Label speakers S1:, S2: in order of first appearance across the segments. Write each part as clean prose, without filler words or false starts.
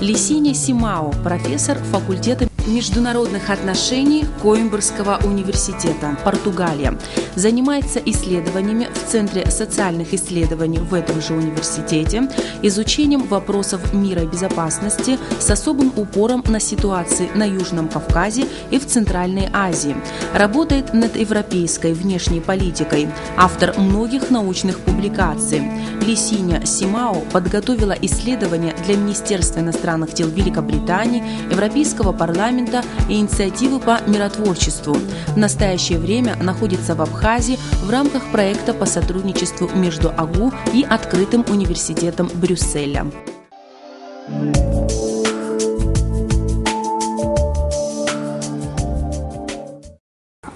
S1: Лисиня Симао, профессор факультета международных отношений Коимбрского университета, Португалия. Занимается исследованиями в Центре социальных исследований в этом же университете, изучением вопросов мира и безопасности с особым упором на ситуации на Южном Кавказе и в Центральной Азии. Работает над европейской внешней политикой. Автор многих научных публикаций. Лисиня Симао подготовила исследования для Министерства иностранных дел Великобритании, Европейского парламента и инициативы по миротворчеству. В настоящее время находится в Абхазии в рамках проекта по сотрудничеству между АГУ и Открытым университетом Брюсселя.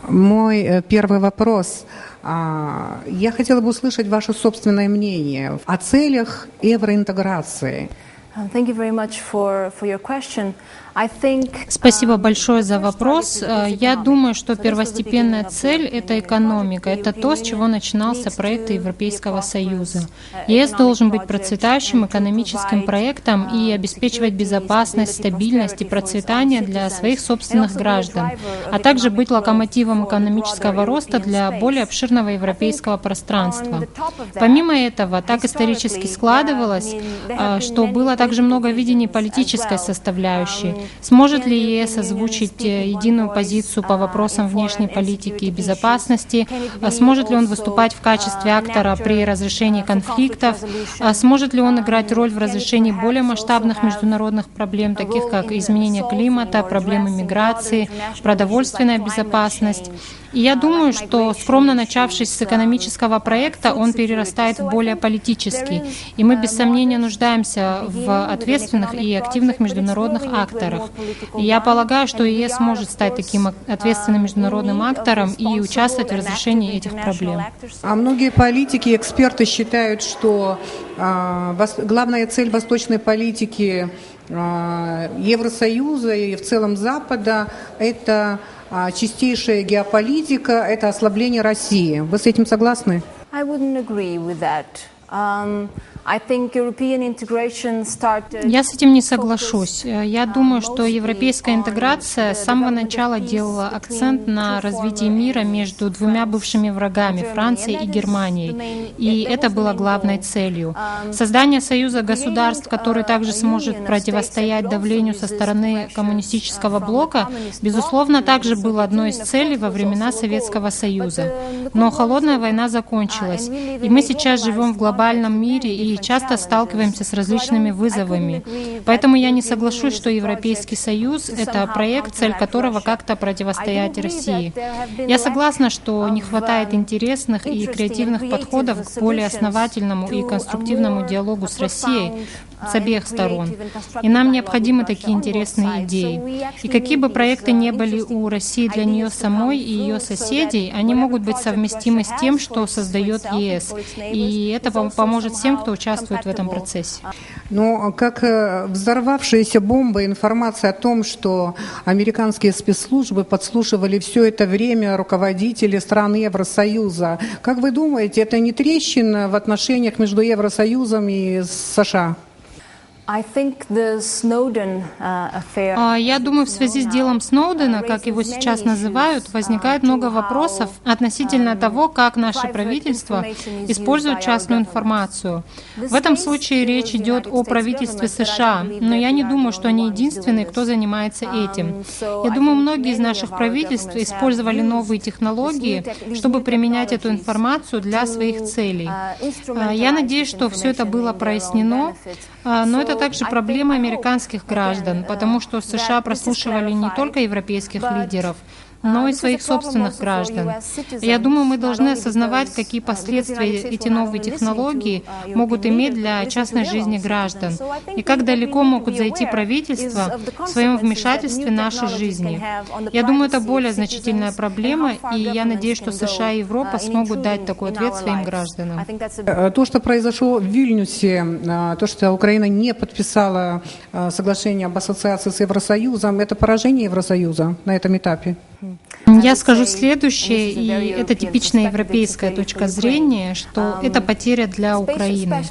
S2: Мой первый вопрос. Я хотела бы услышать ваше собственное мнение о целях евроинтеграции.
S3: Спасибо большое за вопрос. Я думаю, что первостепенная цель — это экономика. Это то, с чего начинался проект Европейского Союза. ЕС должен быть процветающим экономическим проектом и обеспечивать безопасность, стабильность и процветание для своих собственных граждан, а также быть локомотивом экономического роста для более обширного европейского пространства. Помимо этого, так исторически складывалось, что было также много видений политической составляющей. Сможет ли ЕС озвучить единую позицию по вопросам внешней политики и безопасности? Сможет ли он выступать в качестве актора при разрешении конфликтов? Сможет ли он играть роль в разрешении более масштабных международных проблем, таких как изменение климата, проблемы миграции, продовольственная безопасность? И я думаю, что, скромно начавшись с экономического проекта, он перерастает в более политический. И мы, без сомнения, нуждаемся в ответственных и активных международных акторах. И я полагаю, что ЕС может стать таким ответственным международным актором и участвовать в разрешении этих проблем.
S2: А многие политики и эксперты считают, что главная цель восточной политики Евросоюза и в целом Запада — это чистейшая геополитика, это ослабление России. Вы с этим согласны?
S3: Я с этим не соглашусь. Я думаю, что европейская интеграция с самого начала делала акцент на развитии мира между двумя бывшими врагами — Францией и Германией. И это было главной целью. Создание союза государств, который также сможет противостоять давлению со стороны коммунистического блока, безусловно, также было одной из целей во времена Советского Союза. Но холодная война закончилась, и мы сейчас живем в глобальном мире и часто сталкиваемся с различными вызовами. Поэтому я не соглашусь, что Европейский Союз — это проект, цель которого как-то противостоять России. Я согласна, что не хватает интересных и креативных подходов к более основательному и конструктивному диалогу с Россией с обеих сторон. И нам необходимы такие интересные идеи. И какие бы проекты ни были у России для нее самой и ее соседей, они могут быть совместимы с тем, что создает ЕС. И это поможет всем, кто участвует в этом процессе.
S2: Но как взорвавшаяся бомба информация о том, что американские спецслужбы подслушивали все это время руководителей стран Евросоюза. Как вы думаете, это не трещина в отношениях между Евросоюзом и США?
S3: Я думаю, в связи с делом Сноудена, как его сейчас называют, возникает много вопросов относительно того, как наше правительство использует частную информацию. В этом случае речь идет о правительстве США, но я не думаю, что они единственные, кто занимается этим. Я думаю, многие из наших правительств использовали новые технологии, чтобы применять эту информацию для своих целей. Я надеюсь, что все это было прояснено, но это также проблема американских граждан, потому что США прослушивали не только европейских лидеров, но и своих собственных граждан. Я думаю, мы должны осознавать, какие последствия эти новые технологии могут иметь для частной жизни граждан, и как далеко могут зайти правительства в своем вмешательстве в наши жизни. Я думаю, это более значительная проблема, и я надеюсь, что США и Европа смогут дать такой ответ своим гражданам.
S2: То, что произошло в Вильнюсе, то, что Украина не подписала соглашение об ассоциации с Евросоюзом, это поражение Евросоюза на этом этапе?
S3: Я скажу следующее, и это типичная европейская точка зрения, что это потеря для Украины.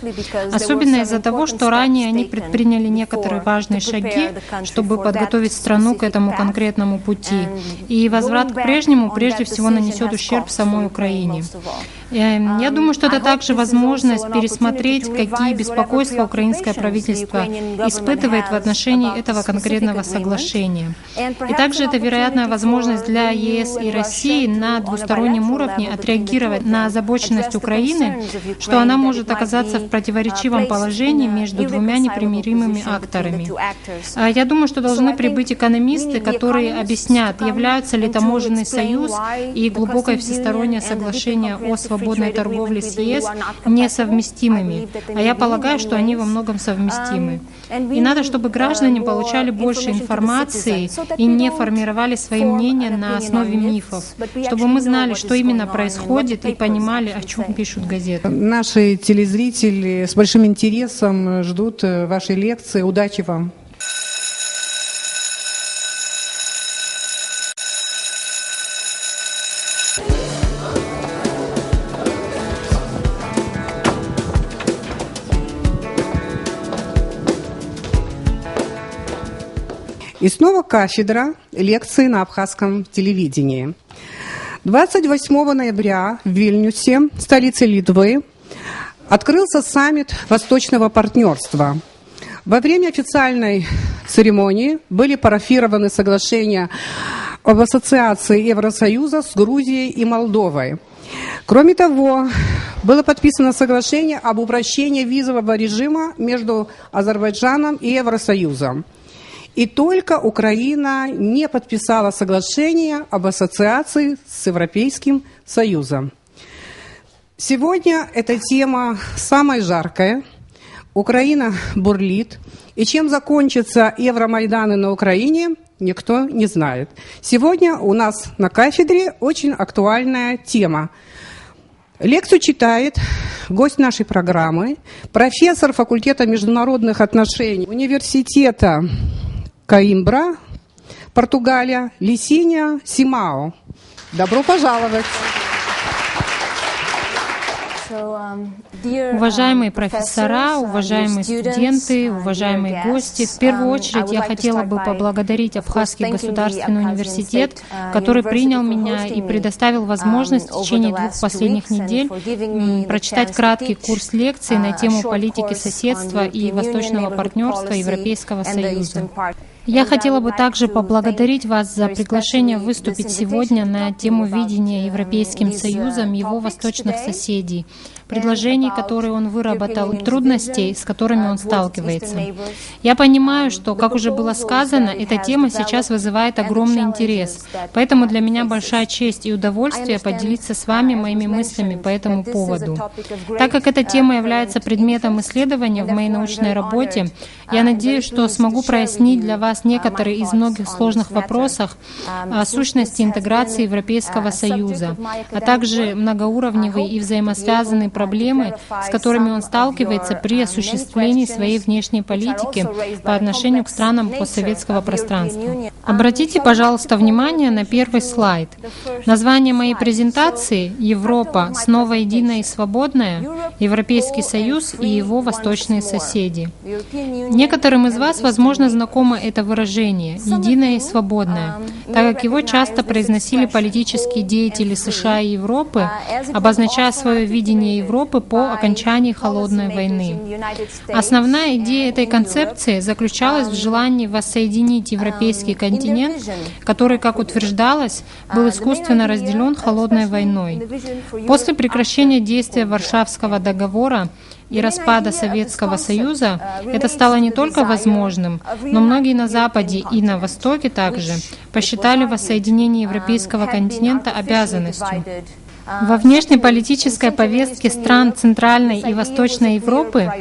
S3: Особенно из-за того, что ранее они предприняли некоторые важные шаги, чтобы подготовить страну к этому конкретному пути. И возврат к прежнему прежде всего нанесет ущерб самой Украине. Я думаю, что это также возможность пересмотреть, какие беспокойства украинское правительство испытывает в отношении этого конкретного соглашения. И также это вероятная возможность для ЕС и России на двустороннем уровне отреагировать на озабоченность Украины, что она может оказаться в противоречивом положении между двумя непримиримыми акторами. Я думаю, что должны прибыть экономисты, которые объяснят, являются ли таможенный союз и глубокое всестороннее соглашение о свободной торговле с ЕС несовместимыми. А я полагаю, что они во многом совместимы. И надо, чтобы граждане получали больше информации и не формировали свои мнения на основе мифов, чтобы мы знали, что именно происходит, и понимали, о чем пишут газеты.
S2: Наши телезрители с большим интересом ждут вашей лекции. Удачи вам! И снова кафедра лекции на абхазском телевидении. 28 ноября в Вильнюсе, столице Литвы, открылся саммит Восточного партнерства. Во время официальной церемонии были парафированы соглашения об ассоциации Евросоюза с Грузией и Молдовой. Кроме того, было подписано соглашение об упрощении визового режима между Азербайджаном и Евросоюзом. И только Украина не подписала соглашение об ассоциации с Европейским Союзом. Сегодня эта тема самая жаркая. Украина бурлит. И чем закончатся Евромайданы на Украине, никто не знает. Сегодня у нас на кафедре очень актуальная тема. Лекцию читает гость нашей программы, профессор факультета международных отношений университета Коимбра, Португалия, Лисиния Симао. Добро пожаловать!
S3: Уважаемые профессора, уважаемые студенты, уважаемые гости, в первую очередь я хотела бы поблагодарить Абхазский государственный университет, который принял меня и предоставил возможность в течение 2 последних недель прочитать краткий курс лекций на тему политики соседства и восточного партнерства Европейского Союза. Я хотела бы также поблагодарить вас за приглашение выступить сегодня на тему видения Европейским Союзом его восточных соседей, предложений, которые он выработал, и трудностей, с которыми он сталкивается. Я понимаю, что, как уже было сказано, эта тема сейчас вызывает огромный интерес, поэтому для меня большая честь и удовольствие поделиться с вами моими мыслями по этому поводу. Так как эта тема является предметом исследования в моей научной работе, я надеюсь, что смогу прояснить для вас некоторые из многих сложных вопросов о сущности интеграции Европейского Союза, а также многоуровневые и взаимосвязанные проблемы, с которыми он сталкивается при осуществлении своей внешней политики по отношению к странам постсоветского пространства. Обратите, пожалуйста, внимание на первый слайд. Название моей презентации «Европа. Снова единая и свободная. Европейский Союз и его восточные соседи». Некоторым из вас, возможно, знакомо это выражение «единое и свободное», так как его часто произносили политические деятели США и Европы, обозначая свое видение Европы по окончании Холодной войны. Основная идея этой концепции заключалась в желании воссоединить европейский континент, который, как утверждалось, был искусственно разделен Холодной войной. После прекращения действия Варшавского договора и распада Советского Союза это стало не только возможным, но многие на Западе и на Востоке также посчитали воссоединение европейского континента обязанностью. Во внешнеполитической повестке стран Центральной и Восточной Европы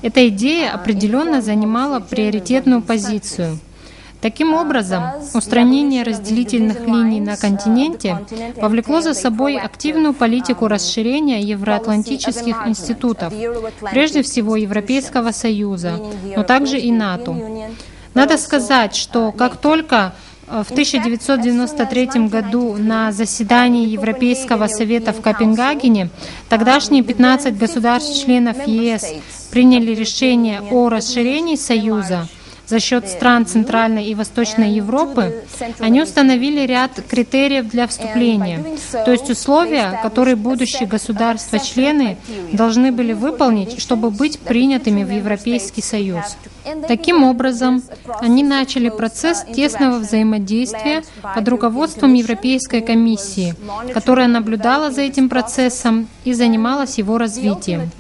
S3: эта идея определенно занимала приоритетную позицию. Таким образом, устранение разделительных линий на континенте повлекло за собой активную политику расширения евроатлантических институтов, прежде всего Европейского Союза, но также и НАТО. Надо сказать, что как только В 1993 году на заседании Европейского совета в Копенгагене тогдашние 15 государств-членов ЕС приняли решение о расширении Союза за счет стран Центральной и Восточной Европы. Они установили ряд критериев для вступления, то есть условия, которые будущие государства-члены должны были выполнить, чтобы быть принятыми в Европейский Союз. Таким образом, они начали процесс тесного взаимодействия под руководством Европейской комиссии, которая наблюдала за этим процессом и занималась его развитием.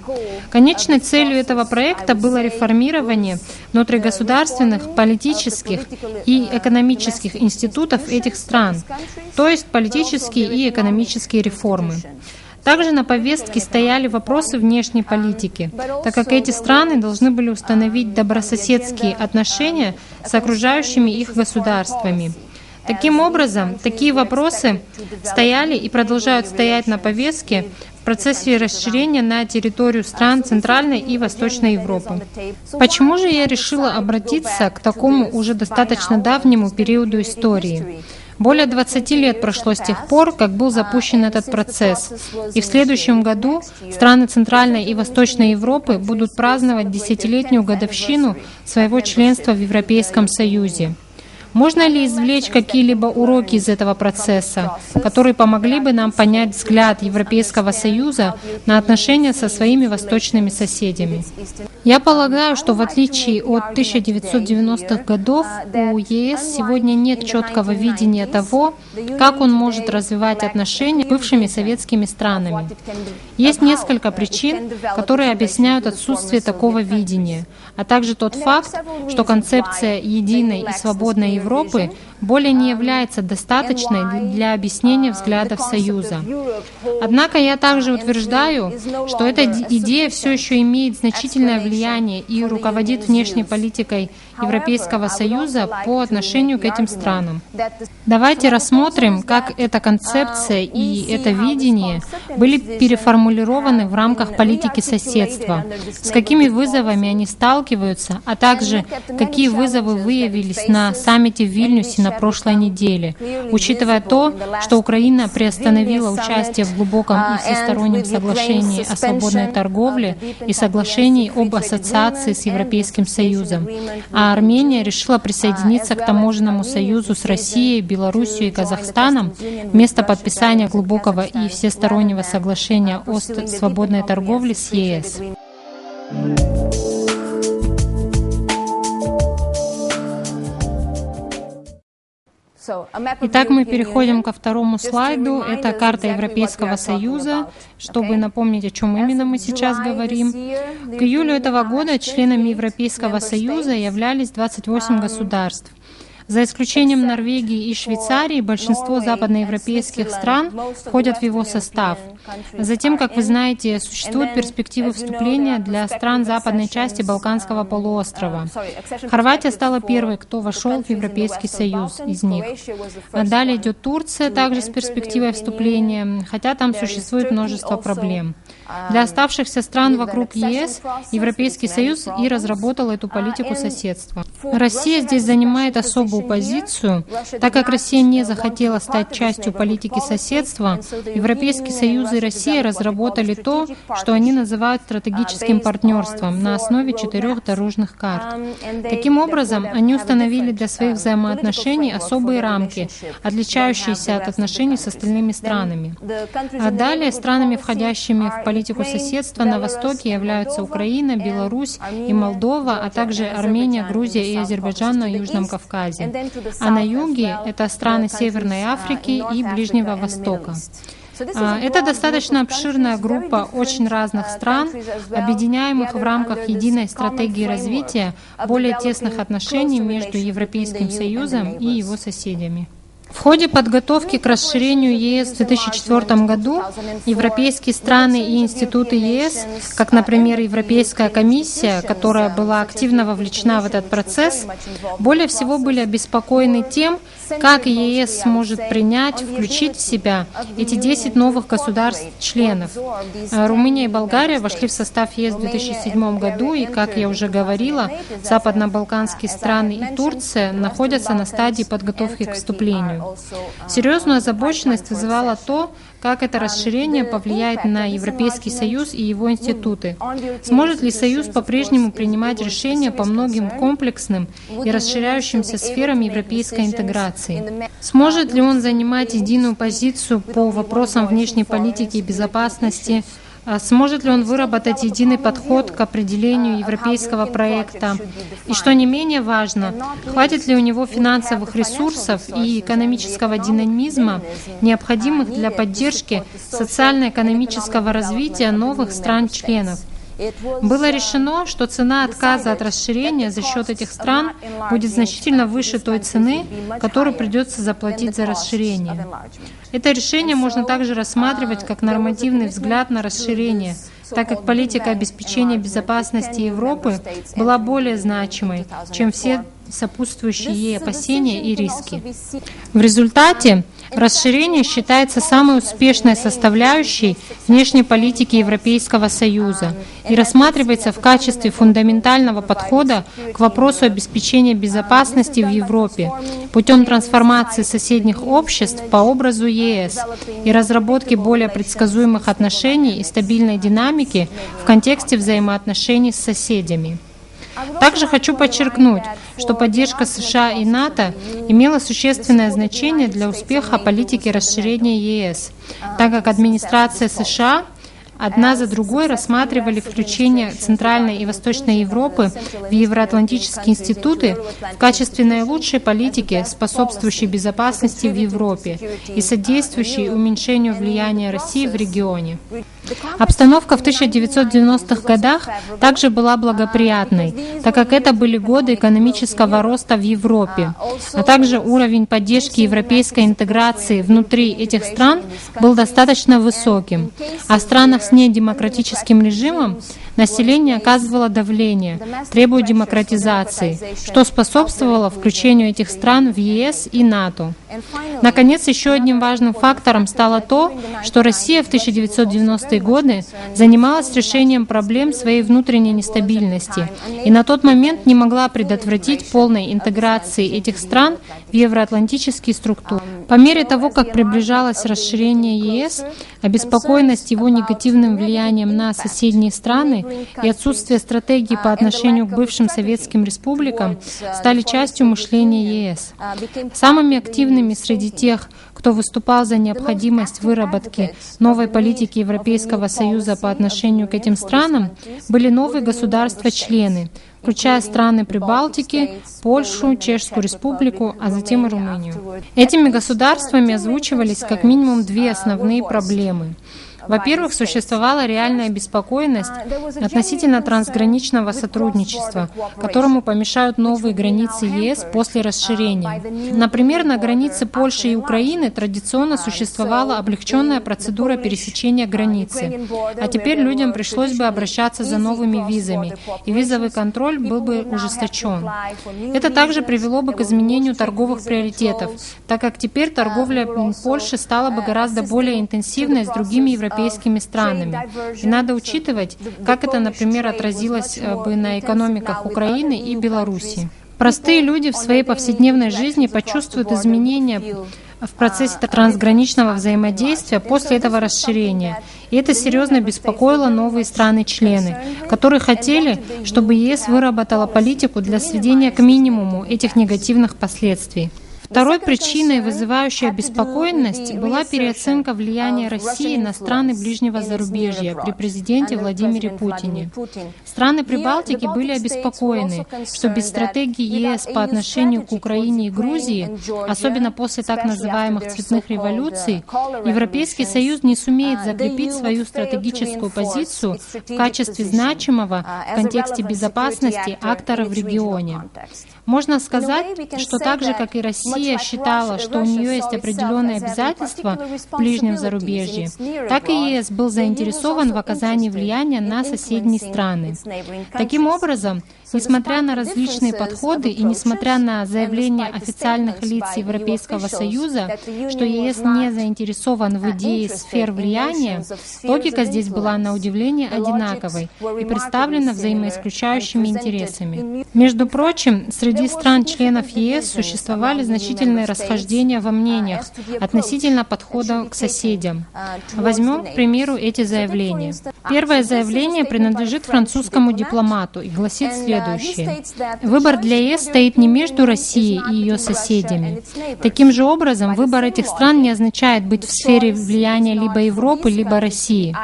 S3: Конечной целью этого проекта было реформирование внутригосударственных, политических и экономических институтов этих стран, то есть политические и экономические реформы. Также на повестке стояли вопросы внешней политики, так как эти страны должны были установить добрососедские отношения с окружающими их государствами. Таким образом, такие вопросы стояли и продолжают стоять на повестке в процессе расширения на территорию стран Центральной и Восточной Европы. Почему же я решила обратиться к такому уже достаточно давнему периоду истории? Более 20 лет прошло с тех пор, как был запущен этот процесс, и в следующем году страны Центральной и Восточной Европы будут праздновать десятилетнюю годовщину своего членства в Европейском Союзе. Можно ли извлечь какие-либо уроки из этого процесса, которые помогли бы нам понять взгляд Европейского Союза на отношения со своими восточными соседями? Я полагаю, что в отличие от 1990-х годов, у ЕС сегодня нет четкого видения того, как он может развивать отношения с бывшими советскими странами. Есть несколько причин, которые объясняют отсутствие такого видения, а также тот факт, что концепция единой и свободной Европы более не является достаточной для объяснения взглядов Союза. Однако я также утверждаю, что эта идея все еще имеет значительное влияние и руководит внешней политикой Европейского Союза по отношению к этим странам. Давайте рассмотрим, как эта концепция и это видение были переформулированы в рамках политики соседства, с какими вызовами они сталкиваются, а также какие вызовы выявились на саммите в Вильнюсе на прошлой неделе, учитывая то, что Украина приостановила участие в глубоком и всестороннем соглашении о свободной торговле и соглашении об ассоциации с Европейским Союзом, а Армения решила присоединиться к таможенному союзу с Россией, Белоруссией и Казахстаном вместо подписания глубокого и всестороннего соглашения о свободной торговле с ЕС. Итак, мы переходим ко второму слайду. Это карта Европейского Союза, чтобы напомнить, о чем именно мы сейчас говорим. К июлю этого года членами Европейского Союза являлись 28 государств. За исключением Норвегии и Швейцарии, большинство западноевропейских стран входят в его состав. Затем, как вы знаете, существуют перспективы вступления для стран западной части Балканского полуострова. Хорватия стала первой, кто вошел в Европейский Союз из них. Далее идет Турция, также с перспективой вступления, хотя там существует множество проблем. Для оставшихся стран вокруг ЕС Европейский Союз и разработал эту политику соседства. Россия здесь занимает особую позицию. Так как Россия не захотела стать частью политики соседства, Европейский Союз и Россия разработали то, что они называют стратегическим партнерством на основе 4 дорожных карт. Таким образом, они установили для своих взаимоотношений особые рамки, отличающиеся от отношений с остальными странами. А далее странами, входящими в политику соседства на Востоке, являются Украина, Беларусь и Молдова, а также Армения, Грузия и Азербайджан на Южном Кавказе. А на юге — это страны Северной Африки и Ближнего Востока. Это достаточно обширная группа очень разных стран, объединяемых в рамках единой стратегии развития более тесных отношений между Европейским Союзом и его соседями. В ходе подготовки к расширению ЕС в 2004 году европейские страны и институты ЕС, как, например, Европейская комиссия, которая была активно вовлечена в этот процесс, более всего были обеспокоены тем, как ЕС сможет принять, включить в себя эти 10 новых государств-членов. Румыния и Болгария вошли в состав ЕС в 2007 году, и, как я уже говорила, западно-балканские страны и Турция находятся на стадии подготовки к вступлению. Серьезную озабоченность вызывало то, как это расширение повлияет на Европейский Союз и его институты. Сможет ли Союз по-прежнему принимать решения по многим комплексным и расширяющимся сферам европейской интеграции? Сможет ли он занимать единую позицию по вопросам внешней политики и безопасности? Сможет ли он выработать единый подход к определению европейского проекта? И что не менее важно, хватит ли у него финансовых ресурсов и экономического динамизма, необходимых для поддержки социально-экономического развития новых стран-членов? Было решено, что цена отказа от расширения за счет этих стран будет значительно выше той цены, которую придется заплатить за расширение. Это решение можно также рассматривать как нормативный взгляд на расширение, так как политика обеспечения безопасности Европы была более значимой, чем все сопутствующие ей опасения и риски. В результате расширение считается самой успешной составляющей внешней политики Европейского Союза и рассматривается в качестве фундаментального подхода к вопросу обеспечения безопасности в Европе путем трансформации соседних обществ по образу ЕС и разработки более предсказуемых отношений и стабильной динамики в контексте взаимоотношений с соседями. Также хочу подчеркнуть, что поддержка США и НАТО имела существенное значение для успеха политики расширения ЕС, так как администрация США одна за другой рассматривали включение Центральной и Восточной Европы в евроатлантические институты в качестве наилучшей политики, способствующей безопасности в Европе и содействующей уменьшению влияния России в регионе. Обстановка в 1990-х годах также была благоприятной, так как это были годы экономического роста в Европе, а также уровень поддержки европейской интеграции внутри этих стран был достаточно высоким, а в странах с недемократическим режимом население оказывало давление, требуя демократизации, что способствовало включению этих стран в ЕС и НАТО. Наконец, еще одним важным фактором стало то, что Россия в 1990-е годы занималась решением проблем своей внутренней нестабильности и на тот момент не могла предотвратить полной интеграции этих стран в евроатлантические структуры. По мере того, как приближалось расширение ЕС, обеспокоенность его негативным влиянием на соседние страны и отсутствие стратегии по отношению к бывшим советским республикам стали частью мышления ЕС. Самыми активными среди тех, кто выступал за необходимость выработки новой политики Европейского Союза по отношению к этим странам, были новые государства-члены, включая страны Прибалтики, Польшу, Чешскую Республику, а затем и Румынию. Этими государствами озвучивались как минимум две основные проблемы. Во-первых, существовала реальная обеспокоенность относительно трансграничного сотрудничества, которому помешают новые границы ЕС после расширения. Например, на границе Польши и Украины традиционно существовала облегченная процедура пересечения границы, а теперь людям пришлось бы обращаться за новыми визами, и визовый контроль был бы ужесточен. Это также привело бы к изменению торговых приоритетов, так как теперь торговля Польши стала бы гораздо более интенсивной с другими европейскими странами. И надо учитывать, как это, например, отразилось бы на экономиках Украины и Беларуси. Простые люди в своей повседневной жизни почувствуют изменения в процессе трансграничного взаимодействия после этого расширения. И это серьезно беспокоило новые страны-члены, которые хотели, чтобы ЕС выработала политику для сведения к минимуму этих негативных последствий. Второй причиной, вызывающей обеспокоенность, была переоценка влияния России на страны ближнего зарубежья при президенте Владимире Путине. Страны Прибалтики были обеспокоены, что без стратегии ЕС по отношению к Украине и Грузии, особенно после так называемых цветных революций, Европейский Союз не сумеет закрепить свою стратегическую позицию в качестве значимого в контексте безопасности актора в регионе. Можно сказать, что так же, как и Россия Россия считала, что у нее есть определенные обязательства в ближнем зарубежье, так и ЕС был заинтересован в оказании влияния на соседние страны. Таким образом, несмотря на различные подходы и несмотря на заявления официальных лиц Европейского Союза, что ЕС не заинтересован в идее сфер влияния, логика здесь была на удивление одинаковой и представлена взаимоисключающими интересами. Между прочим, среди стран-членов ЕС существовали значительные расхождения во мнениях относительно подхода к соседям. Возьмем, к примеру, эти заявления. Первое заявление принадлежит французскому дипломату и гласит следующее. Выбор для ЕС стоит не между Россией и ее соседями. Таким же образом, выбор этих стран не означает быть в сфере влияния либо Европы, либо России.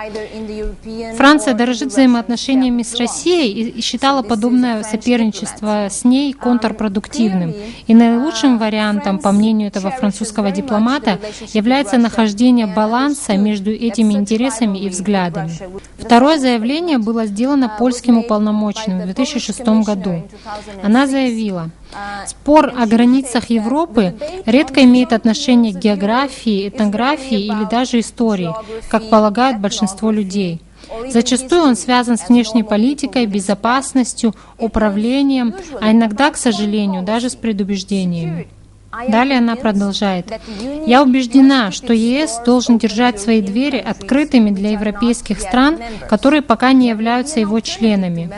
S3: Франция дорожит взаимоотношениями с Россией и считала подобное соперничество с ней контрпродуктивным. И наилучшим вариантом, по мнению этого французского дипломата, является нахождение баланса между этими интересами и взглядами. Второе заявление было сделано польским уполномоченным в 2006 году. Она заявила: «Спор о границах Европы редко имеет отношение к географии, этнографии или даже истории, как полагают большинство людей. Зачастую он связан с внешней политикой, безопасностью, управлением, а иногда, к сожалению, даже с предубеждениями». Далее она продолжает. «Я убеждена, что ЕС должен держать свои двери открытыми для европейских стран, которые пока не являются его членами.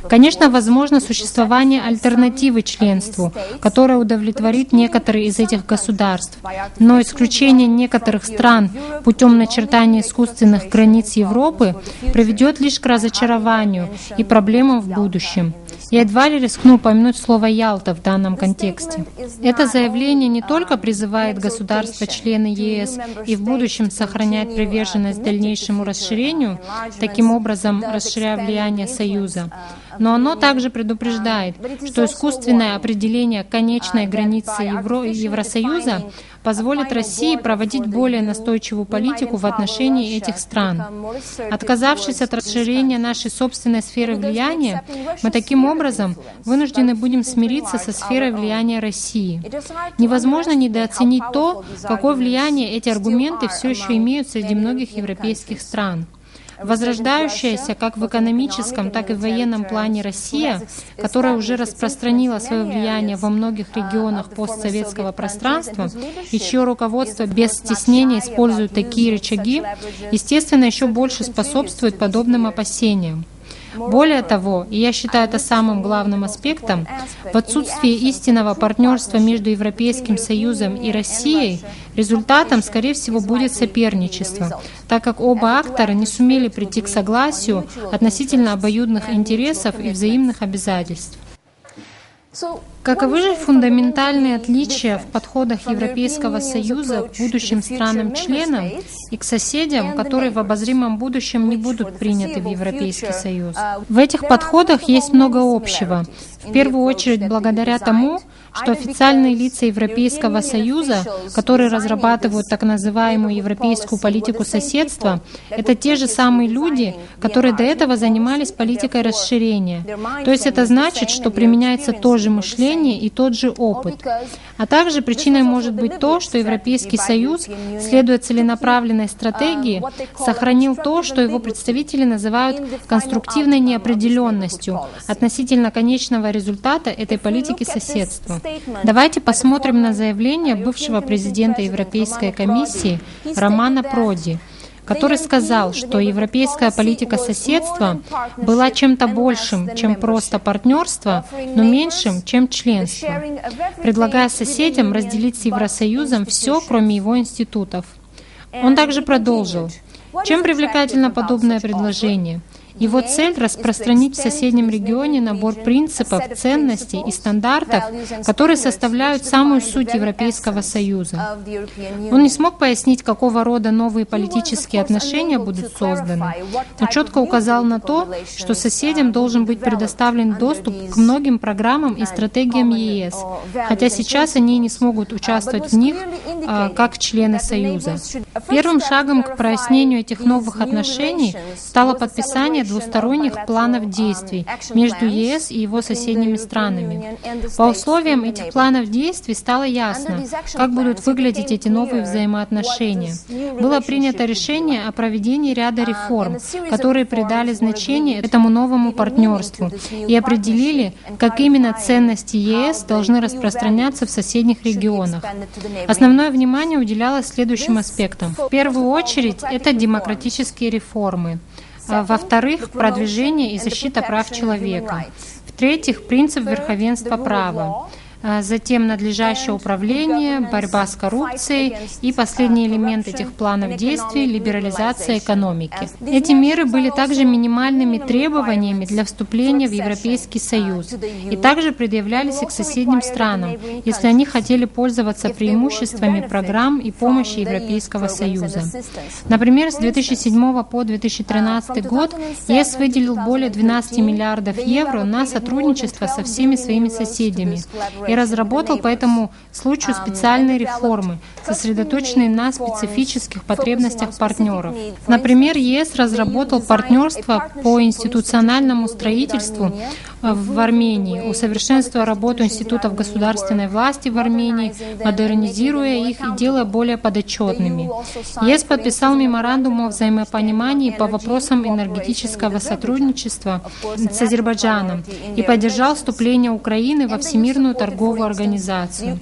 S3: Конечно, возможно существование альтернативы членству, которая удовлетворит некоторые из этих государств, но исключение некоторых стран путем начертания искусственных границ Европы приведет лишь к разочарованию и проблемам в будущем. Я едва ли рискну упомянуть слово «Ялта» в данном контексте. Это заявление не только призывает государства-члены ЕС и в будущем сохранять приверженность дальнейшему расширению, таким образом расширяя влияние Союза, но оно также предупреждает, что искусственное определение конечной границы Евросоюза позволит России проводить более настойчивую политику в отношении этих стран. Отказавшись от расширения нашей собственной сферы влияния, мы таким образом вынуждены будем смириться со сферой влияния России. Невозможно недооценить то, какое влияние эти аргументы все еще имеют среди многих европейских стран. Возрождающаяся как в экономическом, так и в военном плане Россия, которая уже распространила свое влияние во многих регионах постсоветского пространства и чье руководство без стеснения использует такие рычаги, естественно, еще больше способствует подобным опасениям. Более того, и я считаю это самым главным аспектом, в отсутствии истинного партнерства между Европейским Союзом и Россией результатом, скорее всего, будет соперничество, так как оба актора не сумели прийти к согласию относительно обоюдных интересов и взаимных обязательств. Каковы же фундаментальные отличия в подходах Европейского Союза к будущим странам-членам и к соседям, которые в обозримом будущем не будут приняты в Европейский Союз? В этих подходах есть много общего. В первую очередь благодаря тому, что официальные лица Европейского Союза, которые разрабатывают так называемую европейскую политику соседства, это те же самые люди, которые до этого занимались политикой расширения. То есть это значит, что применяется то же мышление и тот же опыт. А также причиной может быть то, что Европейский Союз, следуя целенаправленной стратегии, сохранил то, что его представители называют конструктивной неопределенностью относительно конечного результата этой политики соседства. Давайте посмотрим на заявление бывшего президента Европейской комиссии Романо Проди, который сказал, что европейская политика соседства была чем-то большим, чем просто партнерство, но меньшим, чем членство, предлагая соседям разделить с Евросоюзом все, кроме его институтов. Он также продолжил: чем привлекательно подобное предложение? Его цель — распространить в соседнем регионе набор принципов, ценностей и стандартов, которые составляют самую суть Европейского Союза. Он не смог пояснить, какого рода новые политические отношения будут созданы, но четко указал на то, что соседям должен быть предоставлен доступ к многим программам и стратегиям ЕС, хотя сейчас они не смогут участвовать в них как члены Союза. Первым шагом к прояснению этих новых отношений стало подписание двусторонних планов действий между ЕС и его соседними странами. По условиям этих планов действий стало ясно, как будут выглядеть эти новые взаимоотношения. Было принято решение о проведении ряда реформ, которые придали значение этому новому партнерству и определили, как именно ценности ЕС должны распространяться в соседних регионах. Основное внимание уделялось следующим аспектам. В первую очередь, это демократические реформы. Во-вторых, продвижение и защита прав человека. В-третьих, принцип верховенства права. Затем надлежащее управление, борьба с коррупцией и последний элемент этих планов действий — либерализация экономики. Эти меры были также минимальными требованиями для вступления в Европейский Союз и также предъявлялись и к соседним странам, если они хотели пользоваться преимуществами программ и помощи Европейского Союза. Например, с 2007 по 2013 год ЕС выделил более 12 миллиардов евро на сотрудничество со всеми своими соседями и разработал по этому случаю специальные реформы, сосредоточенные на специфических потребностях партнеров. Например, ЕС разработал партнерство по институциональному строительству в Армении, усовершенствуя работу институтов государственной власти в Армении, модернизируя их и делая более подотчетными. ЕС подписал меморандум о взаимопонимании по вопросам энергетического сотрудничества с Азербайджаном и поддержал вступление Украины во Всемирную торговую организацию.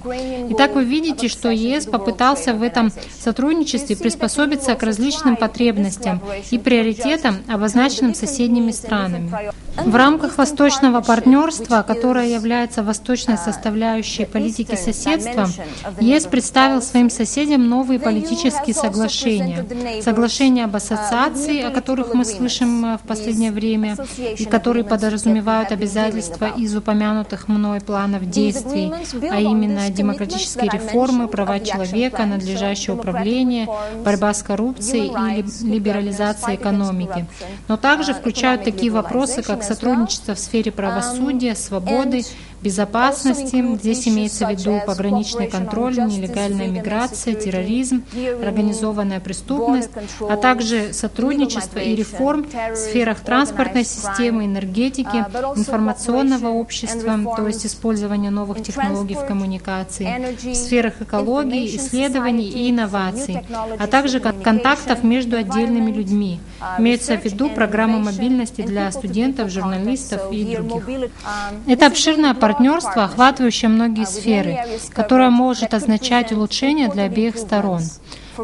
S3: Итак, вы видите, что ЕС попытался в этом сотрудничестве приспособиться к различным потребностям и приоритетам, обозначенным соседними странами. В рамках Восточного партнерства, которое является восточной составляющей политики соседства, ЕС представил своим соседям новые политические соглашения. Соглашения об ассоциации, о которых мы слышим в последнее время, и которые подразумевают обязательства из упомянутых мной планов действий, а именно демократические реформы, права человека, надлежащее управление, борьба с коррупцией и либерализация экономики. Но также включают такие вопросы, как сотрудничество в сфере правосудия, свободы, безопасности. Здесь имеется в виду пограничный контроль, нелегальная миграция, терроризм, организованная преступность, а также сотрудничество и реформ в сферах транспортной системы, энергетики, информационного общества, то есть использование новых технологий в коммуникации, в сферах экологии, исследований и инноваций, а также контактов между отдельными людьми. Имеются в виду программы мобильности для студентов, журналистов и других. Это обширное партнерство, охватывающее многие сферы, которое может означать улучшение для обеих сторон.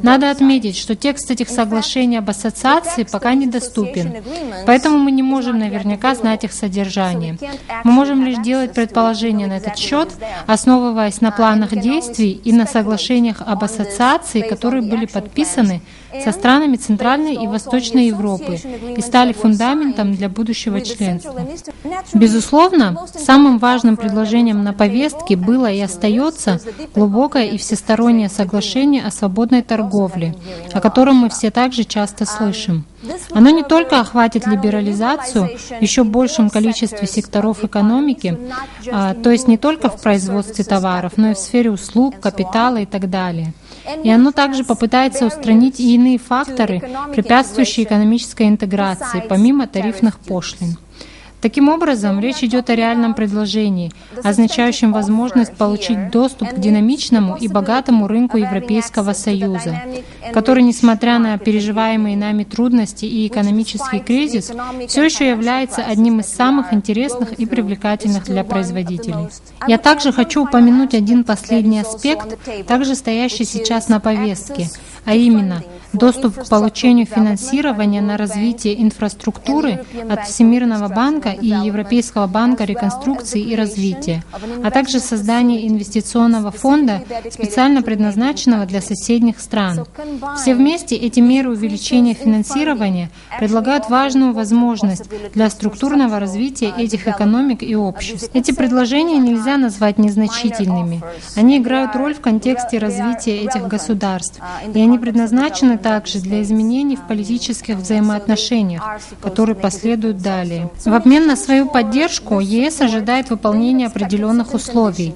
S3: Надо отметить, что текст этих соглашений об ассоциации пока недоступен, поэтому мы не можем наверняка знать их содержание. Мы можем лишь делать предположения на этот счет, основываясь на планах действий и на соглашениях об ассоциации, которые были подписаны со странами Центральной и Восточной Европы и стали фундаментом для будущего членства. Безусловно, самым важным предложением на повестке было и остается глубокое и всестороннее соглашение о свободной торговле, о котором мы все также часто слышим. Оно не только охватит либерализацию в еще большем количестве секторов экономики, то есть не только в производстве товаров, но и в сфере услуг, капитала и так далее. И оно также попытается устранить и иные факторы, препятствующие экономической интеграции, помимо тарифных пошлин. Таким образом, речь идет о реальном предложении, означающем возможность получить доступ к динамичному и богатому рынку Европейского Союза, который, несмотря на переживаемые нами трудности и экономический кризис, все еще является одним из самых интересных и привлекательных для производителей. Я также хочу упомянуть один последний аспект, также стоящий сейчас на повестке, а именно доступ к получению финансирования на развитие инфраструктуры от Всемирного банка и Европейского банка реконструкции и развития, а также создание инвестиционного фонда, специально предназначенного для соседних стран. Все вместе эти меры увеличения финансирования предлагают важную возможность для структурного развития этих экономик и обществ. Эти предложения нельзя назвать незначительными. Они играют роль в контексте развития этих государств, и они предназначены также для изменений в политических взаимоотношениях, которые последуют далее. В обмен на свою поддержку ЕС ожидает выполнения определенных условий.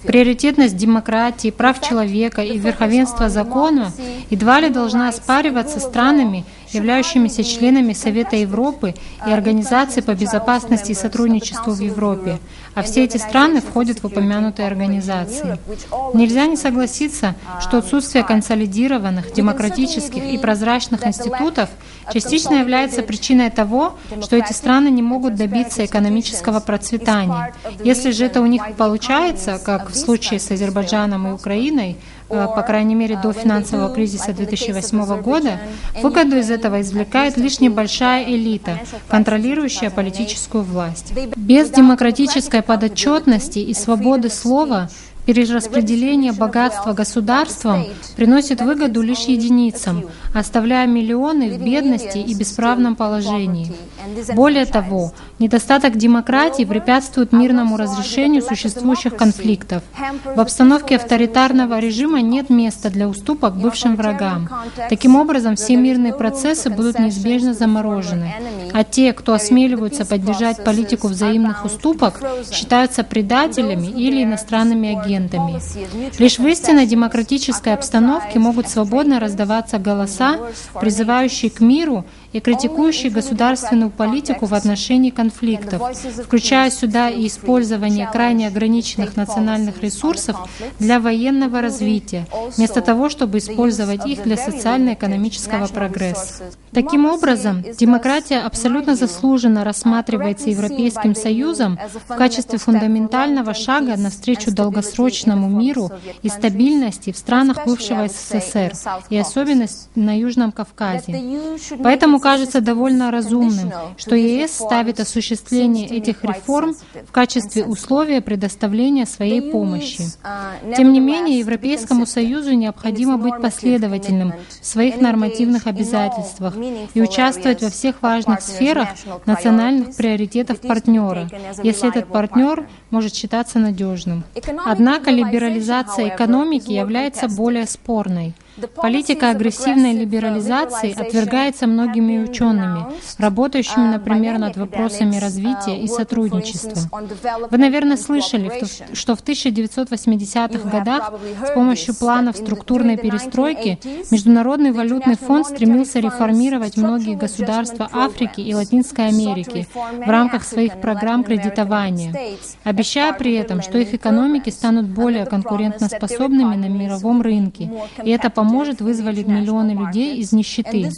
S3: Приоритетность демократии, прав человека и верховенства закона едва ли должна оспариваться странами, являющимися членами Совета Европы и Организации по безопасности и сотрудничеству в Европе, а все эти страны входят в упомянутые организации. Нельзя не согласиться, что отсутствие консолидированных, демократических и прозрачных институтов частично является причиной того, что эти страны не могут добиться экономического процветания. Если же это у них получается, как в случае с Азербайджаном и Украиной, по крайней мере до финансового кризиса 2008 года, выгоду из этого извлекает лишь небольшая элита, контролирующая политическую власть. Без демократической подотчетности и свободы слова перераспределение богатства государством приносит выгоду лишь единицам, оставляя миллионы в бедности и бесправном положении. Более того, недостаток демократии препятствует мирному разрешению существующих конфликтов. В обстановке авторитарного режима нет места для уступок бывшим врагам. Таким образом, все мирные процессы будут неизбежно заморожены, а те, кто осмеливаются поддержать политику взаимных уступок, считаются предателями или иностранными агентами. Лишь в истинно демократической обстановке могут свободно раздаваться голоса, призывающие к миру и критикующие государственную политику в отношении конфликтов, включая сюда и использование крайне ограниченных национальных ресурсов для военного развития, вместо того, чтобы использовать их для социально-экономического прогресса. Таким образом, демократия абсолютно заслуженно рассматривается Европейским Союзом в качестве фундаментального шага навстречу долгосрочному миру и стабильности в странах бывшего СССР, и особенно на Южном Кавказе. Поэтому кажется довольно разумным, что ЕС ставит осуществление этих реформ в качестве условия предоставления своей помощи. Тем не менее, Европейскому Союзу необходимо быть последовательным в своих нормативных обязательствах и участвовать во всех важных сферах национальных приоритетов партнера, если этот партнер может считаться надежным. Однако либерализация экономики является более спорной. Политика агрессивной либерализации отвергается многими учеными, работающими, например, над вопросами развития и сотрудничества. Вы, наверное, слышали, что в 1980-х годах с помощью планов структурной перестройки Международный валютный фонд стремился реформировать многие государства Африки и Латинской Америки в рамках своих программ кредитования, обещая при этом, что их экономики станут более конкурентоспособными на мировом рынке, и это поможет вызволить миллионы людей из нищеты.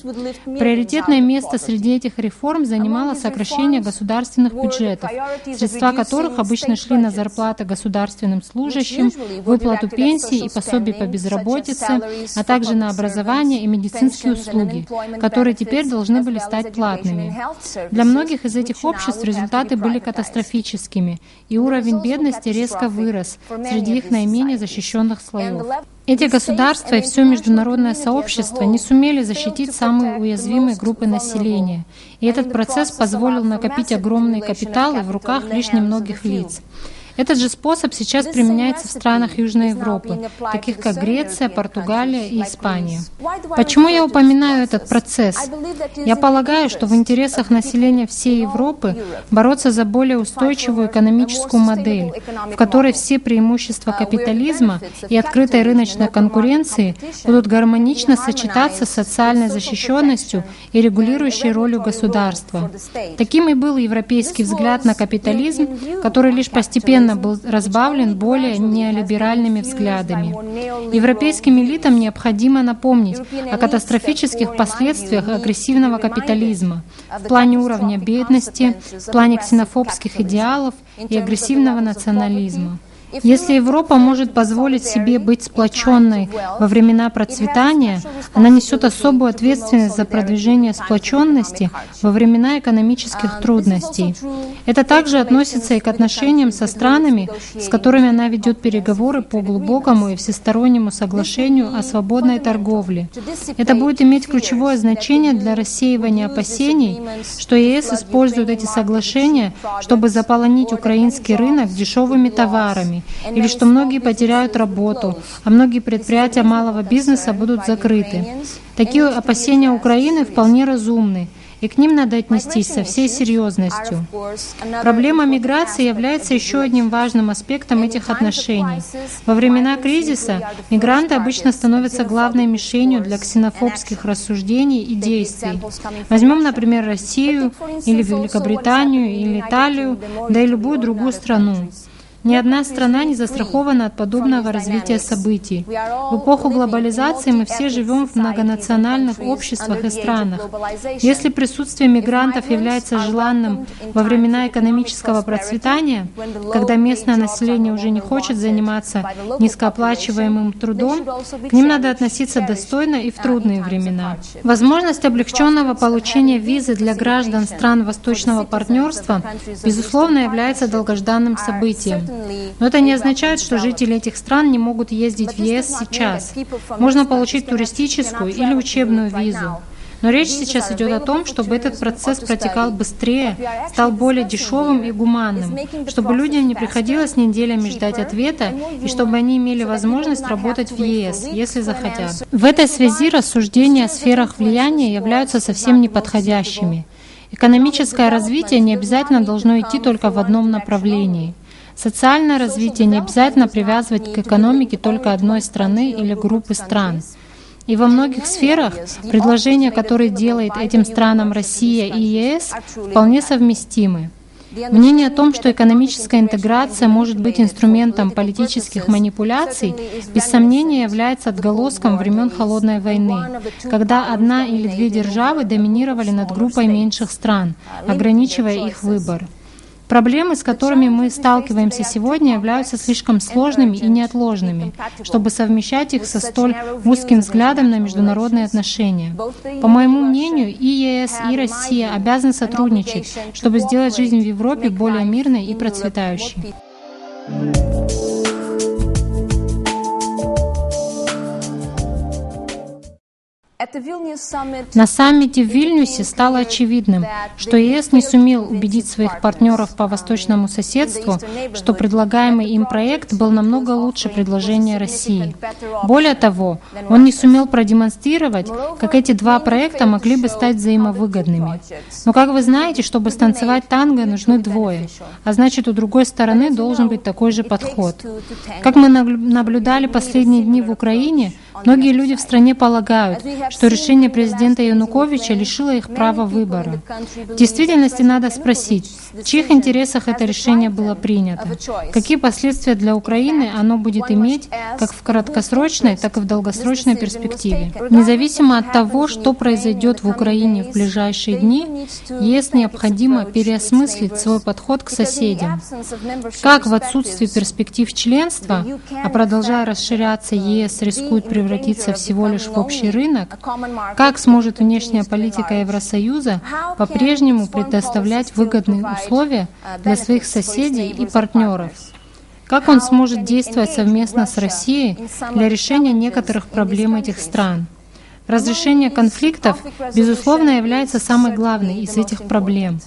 S3: Приоритетное место среди этих реформ занимало сокращение государственных бюджетов, средства которых обычно шли на зарплаты государственным служащим, выплату пенсий и пособий по безработице, а также на образование и медицинские услуги, которые теперь должны были стать платными. Для многих из этих обществ результаты были катастрофическими, и уровень бедности резко вырос среди их наименее защищенных слоев. Эти государства и все международное сообщество не сумели защитить самые уязвимые группы населения, и этот процесс позволил накопить огромные капиталы в руках лишь немногих лиц. Этот же способ сейчас применяется в странах Южной Европы, таких как Греция, Португалия и Испания. Почему я упоминаю этот процесс? Я полагаю, что в интересах населения всей Европы бороться за более устойчивую экономическую модель, в которой все преимущества капитализма и открытой рыночной конкуренции будут гармонично сочетаться с социальной защищенностью и регулирующей ролью государства. Таким и был европейский взгляд на капитализм, который лишь постепенно был разбавлен более неолиберальными взглядами. Европейским элитам необходимо напомнить о катастрофических последствиях агрессивного капитализма в плане уровня бедности, в плане ксенофобских идеалов и агрессивного национализма. Если Европа может позволить себе быть сплоченной во времена процветания, она несет особую ответственность за продвижение сплоченности во времена экономических трудностей. Это также относится и к отношениям со странами, с которыми она ведет переговоры по глубокому и всестороннему соглашению о свободной торговле. Это будет иметь ключевое значение для рассеивания опасений, что ЕС использует эти соглашения, чтобы заполонить украинский рынок дешевыми товарами, или что многие потеряют работу, а многие предприятия малого бизнеса будут закрыты. Такие опасения Украины вполне разумны, и к ним надо отнестись со всей серьезностью. Проблема миграции является еще одним важным аспектом этих отношений. Во времена кризиса мигранты обычно становятся главной мишенью для ксенофобских рассуждений и действий. Возьмем, например, Россию или Великобританию или Италию, да и любую другую страну. Ни одна страна не застрахована от подобного развития событий. В эпоху глобализации мы все живем в многонациональных обществах и странах. Если присутствие мигрантов является желанным во времена экономического процветания, когда местное население уже не хочет заниматься низкооплачиваемым трудом, к ним надо относиться достойно и в трудные времена. Возможность облегченного получения визы для граждан стран Восточного партнерства, безусловно, является долгожданным событием. Но это не означает, что жители этих стран не могут ездить в ЕС сейчас. Можно получить туристическую или учебную визу. Но речь сейчас идет о том, чтобы этот процесс протекал быстрее, стал более дешевым и гуманным, чтобы людям не приходилось неделями ждать ответа, и чтобы они имели возможность работать в ЕС, если захотят. В этой связи рассуждения о сферах влияния являются совсем неподходящими. Экономическое развитие не обязательно должно идти только в одном направлении. Социальное развитие не обязательно привязывать к экономике только одной страны или группы стран. И во многих сферах предложения, которые делает этим странам Россия и ЕС, вполне совместимы. Мнение о том, что экономическая интеграция может быть инструментом политических манипуляций, без сомнения является отголоском времен Холодной войны, когда одна или две державы доминировали над группой меньших стран, ограничивая их выбор. Проблемы, с которыми мы сталкиваемся сегодня, являются слишком сложными и неотложными, чтобы совмещать их со столь узким взглядом на международные отношения. По моему мнению, и ЕС, и Россия обязаны сотрудничать, чтобы сделать жизнь в Европе более мирной и процветающей. На саммите в Вильнюсе стало очевидным, что ЕС не сумел убедить своих партнеров по восточному соседству, что предлагаемый им проект был намного лучше предложения России. Более того, он не сумел продемонстрировать, как эти два проекта могли бы стать взаимовыгодными. Но, как вы знаете, чтобы станцевать танго, нужны двое, а значит, у другой стороны должен быть такой же подход. Как мы наблюдали последние дни в Украине, многие люди в стране полагают, что решение президента Януковича лишило их права выбора. В действительности надо спросить, в чьих интересах это решение было принято, какие последствия для Украины оно будет иметь как в краткосрочной, так и в долгосрочной перспективе. Независимо от того, что произойдет в Украине в ближайшие дни, ЕС необходимо переосмыслить свой подход к соседям. Как в отсутствии перспектив членства, а продолжая расширяться, ЕС рискует превратиться всего лишь в общий рынок, как сможет внешняя политика Евросоюза по-прежнему предоставлять выгодные условия для своих соседей и партнеров? Как он сможет действовать совместно с Россией для решения некоторых проблем этих стран? Разрешение конфликтов, безусловно, является самой главной из этих проблем.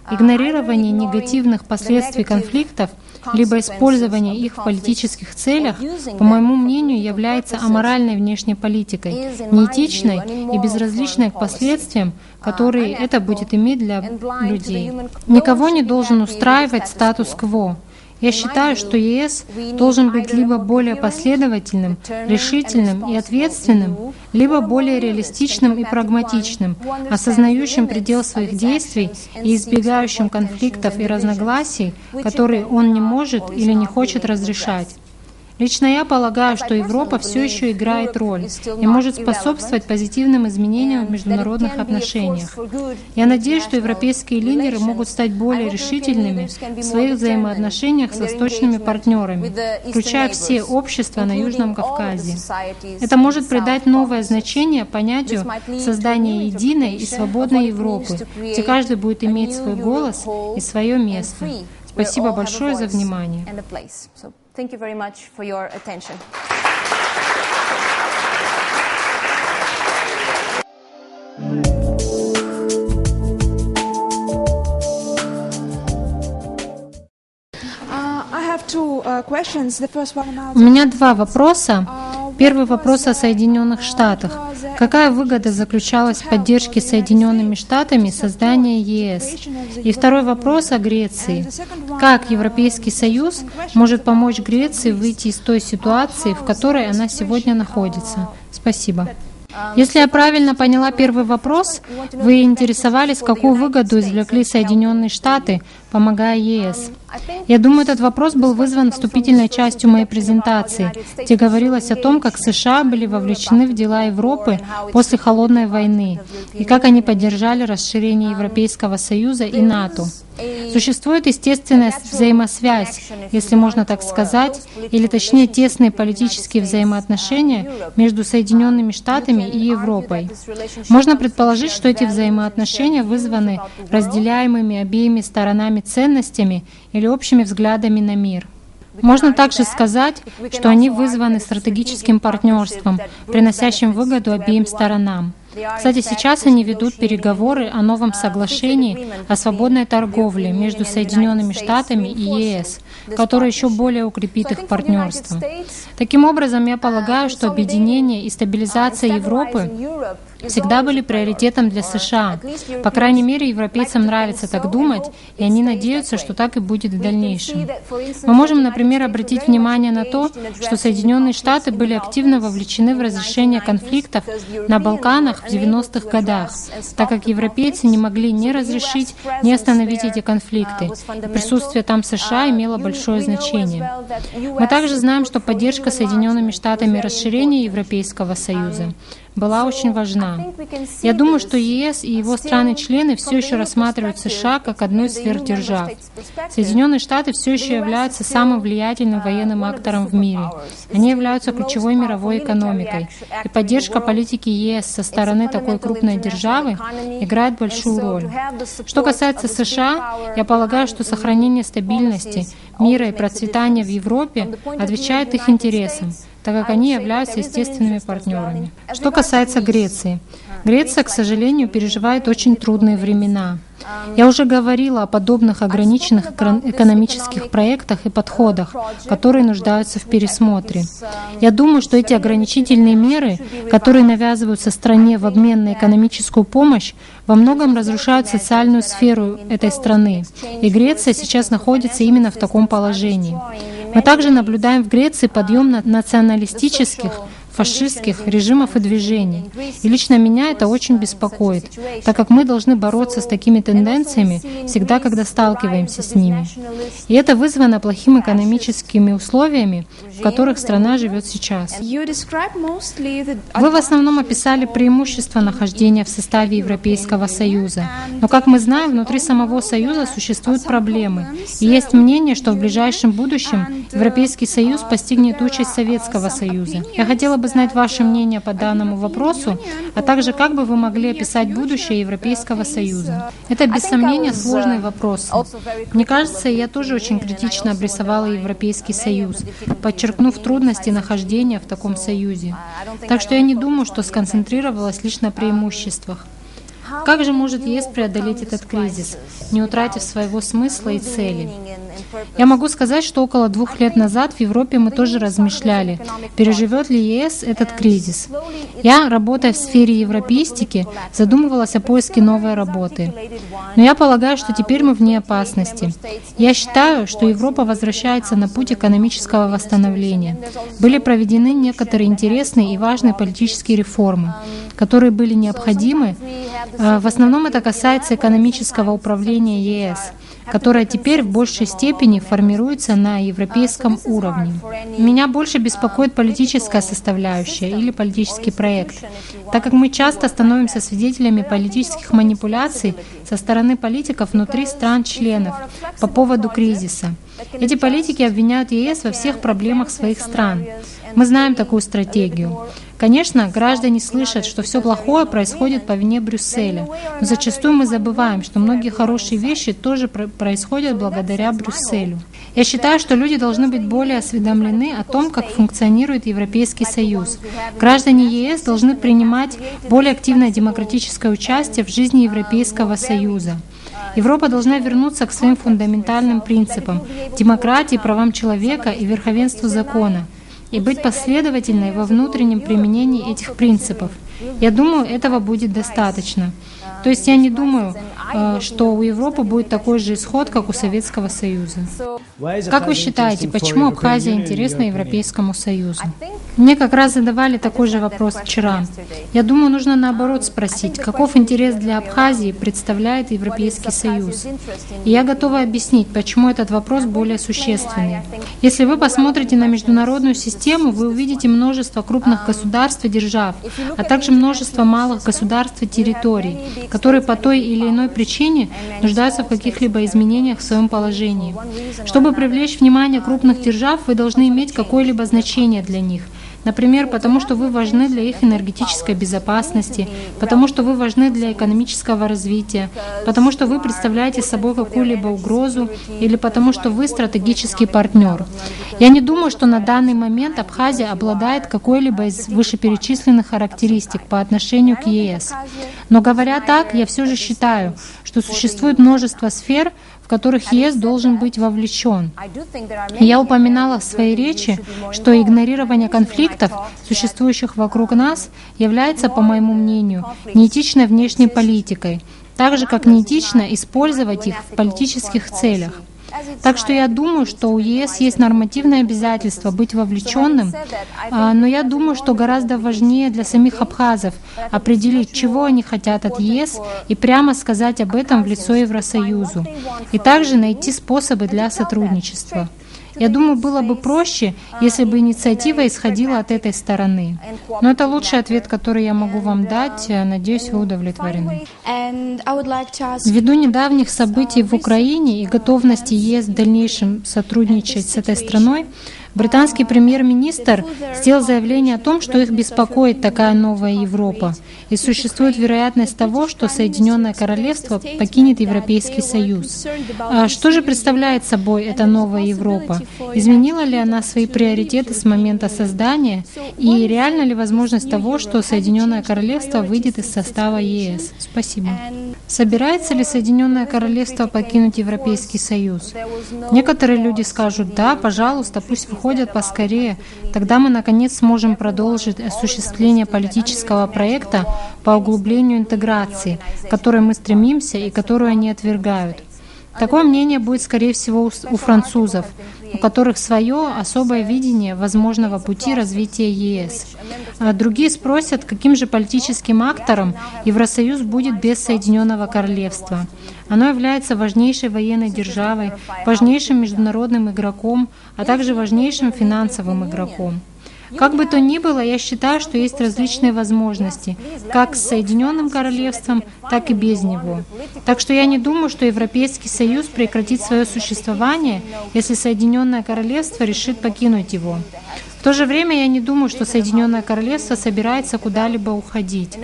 S3: Игнорирование негативных последствий конфликтов либо использование их в политических целях, по моему мнению, является аморальной внешней политикой, неэтичной и безразличной к последствиям, которые это будет иметь для людей. Никого не должен устраивать статус-кво. Я считаю, что ЕС должен быть либо более последовательным, решительным и ответственным, либо более реалистичным и прагматичным, осознающим предел своих действий и избегающим конфликтов и разногласий, которые он не может или не хочет разрешать. Лично я полагаю, что Европа все еще играет роль и может способствовать позитивным изменениям в международных отношениях. Я надеюсь, что европейские лидеры могут стать более решительными в своих взаимоотношениях с восточными партнерами, включая все общества на Южном Кавказе. Это может придать новое значение понятию создания единой и свободной Европы, где каждый будет иметь свой голос и свое место. Спасибо большое за внимание.
S4: Thank you very much for your attention.
S3: У меня два вопроса. Первый вопрос о Соединенных Штатах. Какая выгода заключалась в поддержке Соединенными Штатами создания ЕС? И второй вопрос о Греции. Как Европейский Союз может помочь Греции выйти из той ситуации, в которой она сегодня находится? Спасибо. Если я правильно поняла первый вопрос, вы интересовались, какую выгоду извлекли Соединенные Штаты, помогая ЕС. Я думаю, этот вопрос был вызван вступительной частью моей презентации, где говорилось о том, как США были вовлечены в дела Европы после Холодной войны и как они поддержали расширение Европейского Союза и НАТО. Существует естественная взаимосвязь, если можно так сказать, или точнее тесные политические взаимоотношения между Соединенными Штатами и Европой. Можно предположить, что эти взаимоотношения вызваны разделяемыми обеими сторонами ценностями или общими взглядами на мир. Можно также сказать, что они вызваны стратегическим партнерством, приносящим выгоду обеим сторонам. Кстати, сейчас они ведут переговоры о новом соглашении о свободной торговле между Соединенными Штатами и ЕС, которое еще более укрепит их партнерство. Таким образом, я полагаю, что объединение и стабилизация Европы всегда были приоритетом для США. По крайней мере, европейцам нравится так думать, и они надеются, что так и будет в дальнейшем. Мы можем, например, обратить внимание на то, что Соединенные Штаты были активно вовлечены в разрешение конфликтов на Балканах в 90-х годах, так как европейцы не могли ни разрешить, ни остановить эти конфликты. И присутствие там США имело большое значение. Мы также знаем, что поддержка Соединенными Штатами расширения Европейского Союза была очень важна. Я думаю, что ЕС и его страны-члены все еще рассматривают США как одну из сверхдержав. Соединенные Штаты все еще являются самым влиятельным военным актором в мире. Они являются ключевой мировой экономикой, и поддержка политики ЕС со стороны такой крупной державы играет большую роль. Что касается США, я полагаю, что сохранение стабильности, мира и процветания в Европе отвечает их интересам, так как они являются естественными партнерами. Что касается Греции. Греция, к сожалению, переживает очень трудные времена. Я уже говорила о подобных ограниченных экономических проектах и подходах, которые нуждаются в пересмотре. Я думаю, что эти ограничительные меры, которые навязываются стране в обмен на экономическую помощь, во многом разрушают социальную сферу этой страны. И Греция сейчас находится именно в таком положении. Мы также наблюдаем в Греции подъем националистических, фашистских режимов и движений. И лично меня это очень беспокоит, так как мы должны бороться с такими тенденциями всегда, когда сталкиваемся с ними. И это вызвано плохими экономическими условиями, в которых страна живет сейчас. Вы в основном описали преимущества нахождения в составе Европейского Союза. Но, как мы знаем, внутри самого Союза существуют проблемы. И есть мнение, что в ближайшем будущем Европейский Союз постигнет участь Советского Союза. Я хотела бы знать ваше мнение по данному вопросу, а также как бы вы могли описать будущее Европейского Союза. Это, без сомнения, сложный вопрос. Мне кажется, я тоже очень критично обрисовала Европейский Союз, подчеркнув трудности нахождения в таком союзе. Так что я не думаю, что сконцентрировалась лишь на преимуществах. Как же может ЕС преодолеть этот кризис, не утратив своего смысла и цели? Я могу сказать, что около 2 лет назад в Европе мы тоже размышляли, переживет ли ЕС этот кризис. Я, работая в сфере европеистики, задумывалась о поиске новой работы. Но я полагаю, что теперь мы вне опасности. Я считаю, что Европа возвращается на путь экономического восстановления. Были проведены некоторые интересные и важные политические реформы, которые были необходимы. В основном это касается экономического управления ЕС, которая теперь в большей степени формируется на европейском уровне. Меня больше беспокоит политическая составляющая или политический проект, так как мы часто становимся свидетелями политических манипуляций со стороны политиков внутри стран-членов по поводу кризиса. Эти политики обвиняют ЕС во всех проблемах своих стран. Мы знаем такую стратегию. Конечно, граждане слышат, что все плохое происходит по вине Брюсселя, но зачастую мы забываем, что многие хорошие вещи тоже происходят благодаря Брюсселю. Я считаю, что люди должны быть более осведомлены о том, как функционирует Европейский Союз. Граждане ЕС должны принимать более активное демократическое участие в жизни Европейского Союза. Европа должна вернуться к своим фундаментальным принципам — демократии, правам человека и верховенству закона, и быть последовательной во внутреннем применении этих принципов. Я думаю, этого будет достаточно. То есть я не думаю, что у Европы будет такой же исход, как у Советского Союза. Как вы считаете, почему Абхазия интересна Европейскому Союзу? Мне как раз задавали такой же вопрос вчера. Я думаю, нужно наоборот спросить, каков интерес для Абхазии представляет Европейский Союз. И я готова объяснить, почему этот вопрос более существенный. Если вы посмотрите на международную систему, вы увидите множество крупных государств и держав, а также множество малых государств и территорий, которые по той или иной причине нуждаются в каких-либо изменениях в своем положении. Чтобы привлечь внимание крупных держав, вы должны иметь какое-либо значение для них. Например, потому что вы важны для их энергетической безопасности, потому что вы важны для экономического развития, потому что вы представляете собой какую-либо угрозу или потому что вы стратегический партнер. Я не думаю, что на данный момент Абхазия обладает какой-либо из вышеперечисленных характеристик по отношению к ЕС. Но говоря так, я все же считаю, что существует множество сфер, в которых ЕС должен быть вовлечен. Я упоминала в своей речи, что игнорирование конфликтов, существующих вокруг нас, является, по моему мнению, неэтичной внешней политикой, так же как неэтично использовать их в политических целях. Так что я думаю, что у ЕС есть нормативное обязательство быть вовлеченным, но я думаю, что гораздо важнее для самих абхазов определить, чего они хотят от ЕС, и прямо сказать об этом в лицо Евросоюзу, и также найти способы для сотрудничества. Я думаю, было бы проще, если бы инициатива исходила от этой стороны. Но это лучший ответ, который я могу вам дать. Надеюсь, вы удовлетворены. Ввиду недавних событий в Украине и готовности ЕС в дальнейшем сотрудничать с этой страной, британский премьер-министр сделал заявление о том, что их беспокоит такая новая Европа, и существует вероятность того, что Соединенное Королевство покинет Европейский Союз. Что же представляет собой эта новая Европа? Изменила ли она свои приоритеты с момента создания? И реальна ли возможность того, что Соединенное Королевство выйдет из состава ЕС? Спасибо. Собирается ли Соединенное Королевство покинуть Европейский Союз? Некоторые люди скажут: да, пожалуйста, пусть выходят поскорее. Тогда мы, наконец, сможем продолжить осуществление политического проекта по углублению интеграции, к которой мы стремимся и которую они отвергают. Такое мнение будет, скорее всего, у французов, у которых свое особое видение возможного пути развития ЕС. Другие спросят, каким же политическим актором Евросоюз будет без Соединенного Королевства. Оно является важнейшей военной державой, важнейшим международным игроком, а также важнейшим финансовым игроком. Как бы то ни было, я считаю, что есть различные возможности, как с Соединенным Королевством, так и без него. Так что я не думаю, что Европейский Союз прекратит свое существование, если Соединенное Королевство решит покинуть его. В то же время я не думаю, что Соединенное Королевство собирается куда-либо уходить.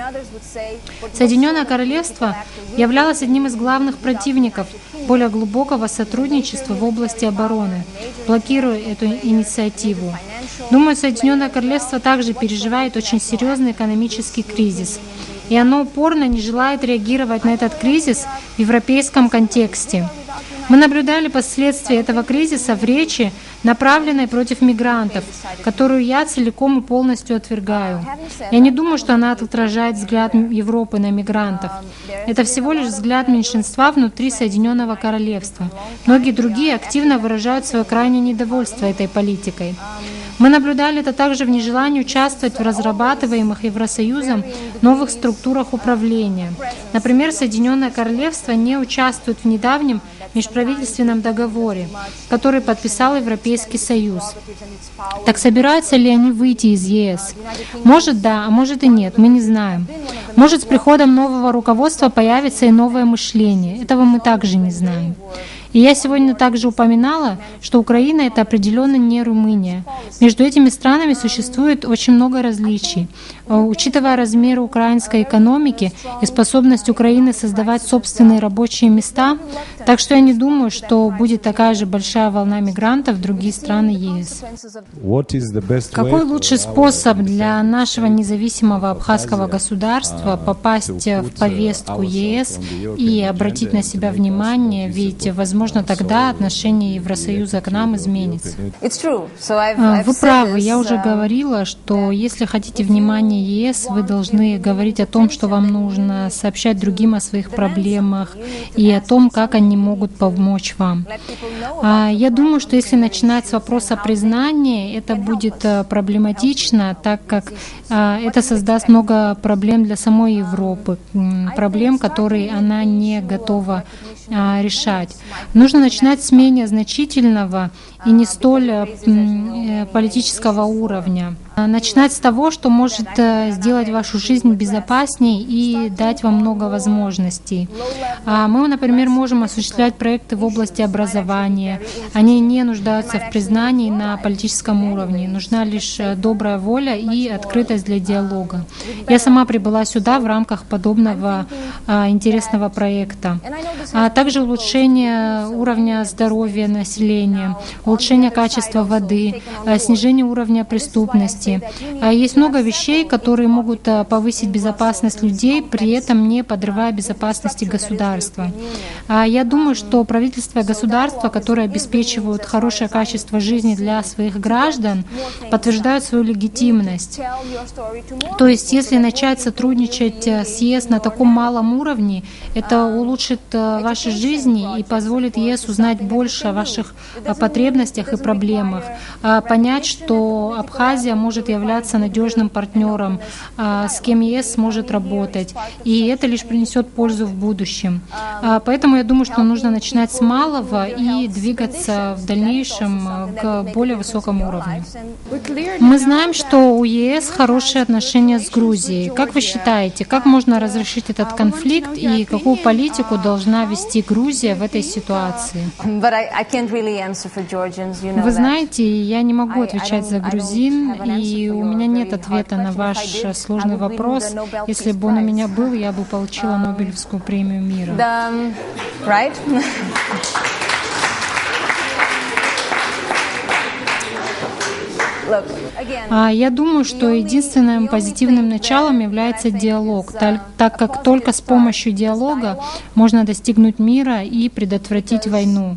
S3: Соединенное Королевство являлось одним из главных противников более глубокого сотрудничества в области обороны, блокируя эту инициативу. Думаю, Соединенное Королевство также переживает очень серьезный экономический кризис, и оно упорно не желает реагировать на этот кризис в европейском контексте. Мы наблюдали последствия этого кризиса в речи, направленной против мигрантов, которую я целиком и полностью отвергаю. Я не думаю, что она отражает взгляд Европы на мигрантов. Это всего лишь взгляд меньшинства внутри Соединенного Королевства. Многие другие активно выражают свое крайнее недовольство этой политикой. Мы наблюдали это также в нежелании участвовать в разрабатываемых Евросоюзом новых структурах управления. Например, Соединенное Королевство не участвует в недавнем межправительственном договоре, который подписал Европейский Союз. Так собираются ли они выйти из ЕС? Может, да, а может и нет, мы не знаем. Может, с приходом нового руководства появится и новое мышление. Этого мы также не знаем. И я сегодня также упоминала, что Украина — это определенно не Румыния. Между этими странами существует очень много различий. Учитывая размеры украинской экономики и способность Украины создавать собственные рабочие места, так что я не думаю, что будет такая же большая волна мигрантов в другие страны ЕС. Какой лучший способ для нашего независимого абхазского государства попасть в повестку ЕС и обратить на себя внимание, ведь, возможно, возможно, тогда отношение Евросоюза к нам изменится. Вы правы, я уже говорила, что если хотите внимания ЕС, вы должны говорить о том, что вам нужно, сообщать другим о своих проблемах и о том, как они могут помочь вам. Я думаю, что если начинать с вопроса признания, это будет проблематично, так как это создаст много проблем для самой Европы, проблем, которые она не готова решать. Нужно начинать с менее значительного и не столь политического уровня. Начинать с того, что может сделать вашу жизнь безопаснее и дать вам много возможностей. Мы, например, можем осуществлять проекты в области образования. Они не нуждаются в признании на политическом уровне. Нужна лишь добрая воля и открытость для диалога. Я сама прибыла сюда в рамках подобного интересного проекта. Также улучшение уровня здоровья населения, улучшение качества воды, снижение уровня преступности. Есть много вещей, которые могут повысить безопасность людей, при этом не подрывая безопасности государства. Я думаю, что правительство и государства, которые обеспечивают хорошее качество жизни для своих граждан, подтверждают свою легитимность. То есть, если начать сотрудничать с ЕС на таком малом уровне, это улучшит ваши жизни и позволит ЕС узнать больше о ваших потребностях и проблемах, понять, что Абхазия может являться надежным партнером, с кем ЕС сможет работать, и это лишь принесет пользу в будущем. Поэтому я думаю, что нужно начинать с малого и двигаться в дальнейшем к более высокому уровню. Мы знаем, что у ЕС хорошие отношения с Грузией. Как вы считаете, как можно разрешить этот конфликт и какую политику должна вести Грузия в этой ситуации? Вы знаете, я не могу отвечать за грузин, и у меня нет ответа на ваш сложный вопрос. Если бы он у меня был, я бы получила Нобелевскую премию мира. Я думаю, что единственным позитивным началом является диалог, так как только с помощью диалога можно достигнуть мира и предотвратить войну.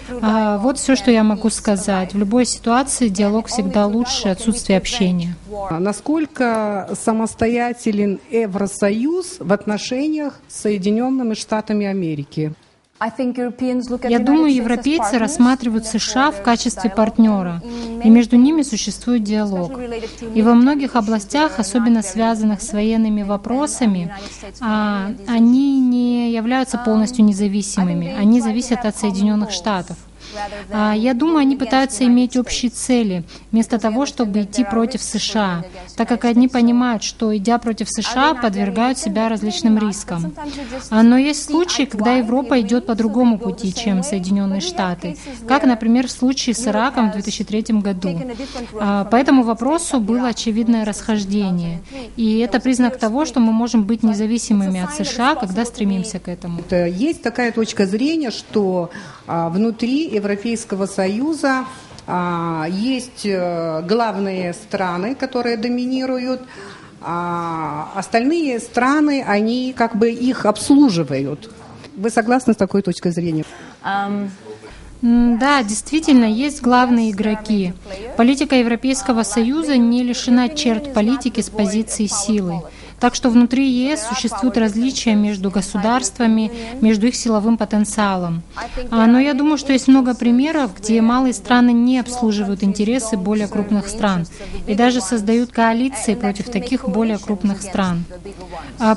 S3: Вот все, что я могу сказать. В любой ситуации диалог всегда лучше отсутствия общения.
S2: Насколько самостоятелен Евросоюз в отношениях с Соединенными Штатами Америки?
S3: Я думаю, европейцы рассматривают США в качестве партнера, и между ними существует диалог. И во многих областях, особенно связанных с военными вопросами, они не являются полностью независимыми, они зависят от Соединенных Штатов. Я думаю, они пытаются иметь общие цели, вместо того, чтобы идти против США, так как они понимают, что, идя против США, подвергают себя различным рискам. Но есть случаи, когда Европа идет по другому пути, чем Соединенные Штаты, как, например, в случае с Ираком в 2003 году. По этому вопросу было очевидное расхождение, и это признак того, что мы можем быть независимыми от США, когда стремимся к этому.
S2: Есть такая точка зрения, что внутри Европейского Союза есть главные страны, которые доминируют, а остальные страны, они как бы их обслуживают. Вы согласны с такой точкой зрения?
S3: Да, действительно, есть главные игроки. Политика Европейского Союза не лишена черт политики с позиции силы. Так что внутри ЕС существуют различия между государствами, между их силовым потенциалом. Но я думаю, что есть много примеров, где малые страны не обслуживают интересы более крупных стран и даже создают коалиции против таких более крупных стран.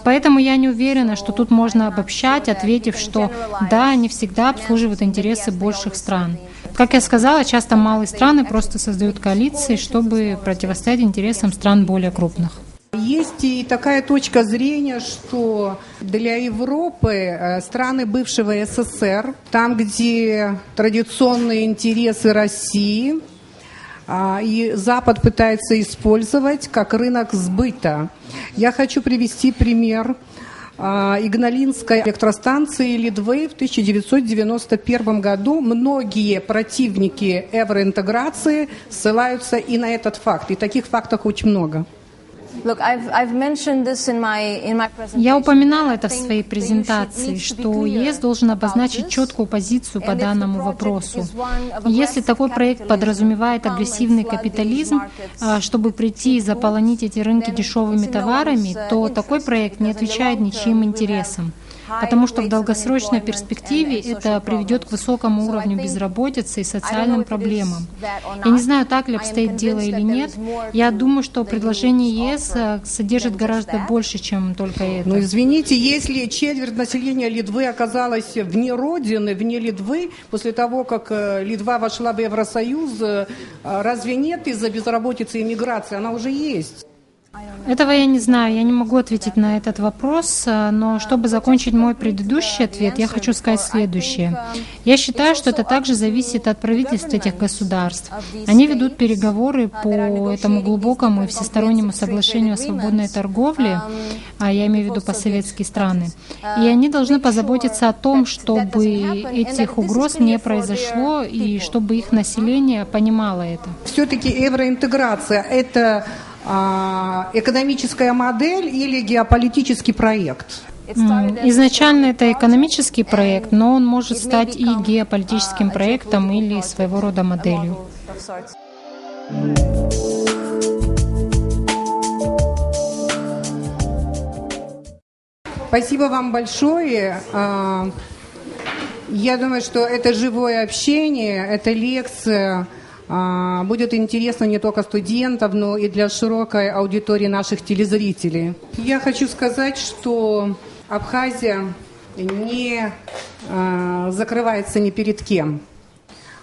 S3: Поэтому я не уверена, что тут можно обобщать, ответив, что да, они всегда обслуживают интересы больших стран. Как я сказала, часто малые страны просто создают коалиции, чтобы противостоять интересам стран более крупных.
S2: Есть и такая точка зрения, что для Европы страны бывшего СССР, там, где традиционные интересы России, и Запад пытается использовать как рынок сбыта. Я хочу привести пример Игналинской электростанции Лидвей в 1991 году. Многие противники евроинтеграции ссылаются и на этот факт, и таких фактов очень много.
S4: Look, I've mentioned this in my
S3: Я
S4: presentation.
S3: упоминала это в своей презентации, что ЕС должен обозначить четкую позицию по данному вопросу. И если такой проект подразумевает агрессивный капитализм, чтобы прийти и заполонить эти рынки дешевыми товарами, то такой проект не отвечает ничьим интересам. Потому что в долгосрочной перспективе это приведет к высокому уровню безработицы и социальным проблемам. Я не знаю, так ли обстоит дело или нет. Я думаю, что предложение ЕС содержит гораздо больше, чем только это.
S2: Ну, извините, если четверть населения Литвы оказалась вне Родины, вне Литвы, после того, как Литва вошла в Евросоюз, разве нет из-за безработицы и миграции? Она уже есть.
S3: Этого я не знаю, я не могу ответить на этот вопрос, но чтобы закончить мой предыдущий ответ, я хочу сказать следующее. Я считаю, что это также зависит от правительств этих государств. Они ведут переговоры по этому глубокому и всестороннему соглашению о свободной торговле, а я имею в виду постсоветские страны, и они должны позаботиться о том, чтобы этих угроз не произошло и чтобы их население понимало это.
S2: Все-таки евроинтеграция – это экономическая модель или геополитический проект?
S3: Изначально это экономический проект, но он может стать и геополитическим проектом или своего рода моделью.
S2: Спасибо вам большое. Я думаю, что это живое общение, эта лекция будет интересно не только студентам, но и для широкой аудитории наших телезрителей. Я хочу сказать, что Абхазия не закрывается ни перед кем,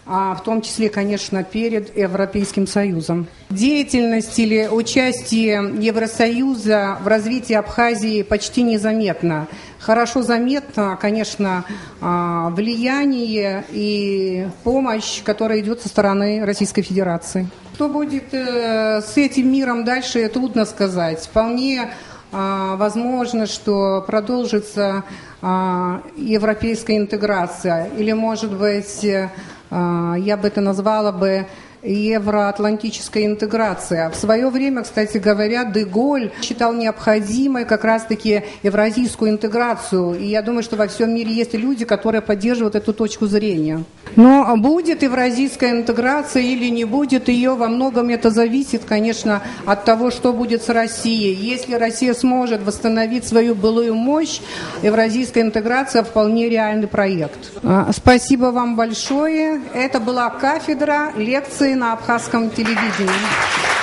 S2: в том числе, конечно, перед Европейским Союзом. Деятельность или участие Евросоюза в развитии Абхазии почти незаметна. Хорошо заметно, конечно, влияние и помощь, которая идет со стороны Российской Федерации. Что будет с этим миром дальше, трудно сказать. Вполне возможно, что продолжится европейская интеграция, или, может быть, я бы это назвала бы евроатлантическая интеграция. В свое время, кстати говоря, де Голль считал необходимой как раз-таки евразийскую интеграцию. И я думаю, что во всем мире есть люди, которые поддерживают эту точку зрения. Но будет евразийская интеграция или не будет ее, во многом это зависит, конечно, от того, что будет с Россией. Если Россия сможет восстановить свою былую мощь, евразийская интеграция вполне реальный проект. Спасибо вам большое. Это была кафедра лекции на абхазском телевидении.